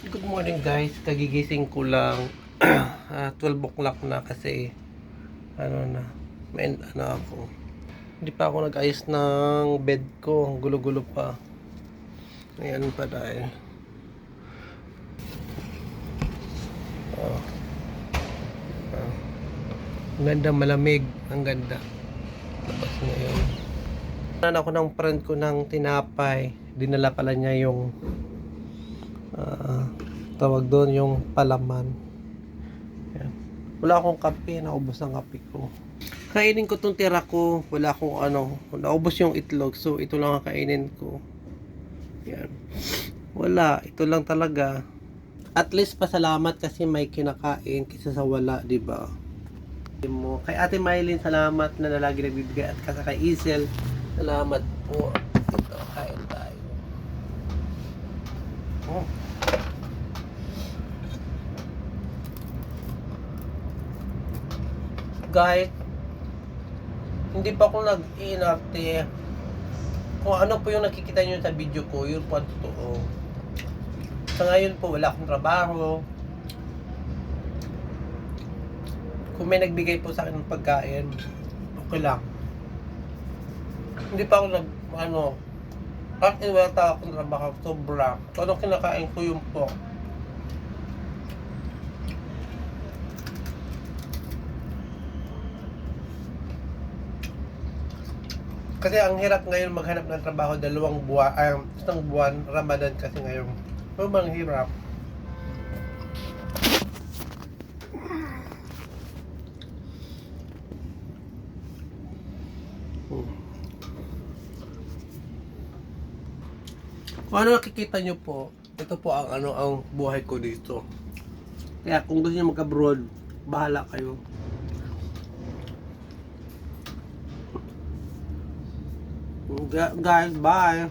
Good morning guys, kagigising ko lang. 12 o'clock na kasi may ako. Hindi pa ako nag-ayos ng bed ko, gulo-gulo pa. Ayan pa dahil. Oh. Ang ganda, malamig, ang ganda. Labas ngayon. Nanan ako ng friend ko ng tinapay. Dinala pala niya yung tawag doon yung palaman. Yan. Wala akong kape, naubos ang kape ko. Kainin ko tong tira ko, wala akong naubos yung itlog, so ito lang ang kainin ko. Yan. Wala, ito lang talaga. At least pasalamat kasi may kinakain kaysa sa wala, di ba? Kay Ate Mylene, salamat na lagi nagbibigay, at kay Isel, salamat po. Ito, kain tayo. Oh. Guys, hindi pa ako nag-inarte. Kung ano po yung nakikita nyo sa video ko, yun po ang totoo. Sa ngayon po, wala akong trabaho. Kung may nagbigay po sa akin ng pagkain, okay lang. Hindi pa ako kahit wala akong trabaho, sobra. So, anong kinakain ko yun po. Kasi ang hirap ngayon maghanap ng trabaho, isang buwan, Ramadan kasi ngayon. Sobrang hirap. Kung ano nakikita nyo po, ito po ang buhay ko dito. Kaya kung gusto nyo mag-abroad, bahala kayo. Guys, bye!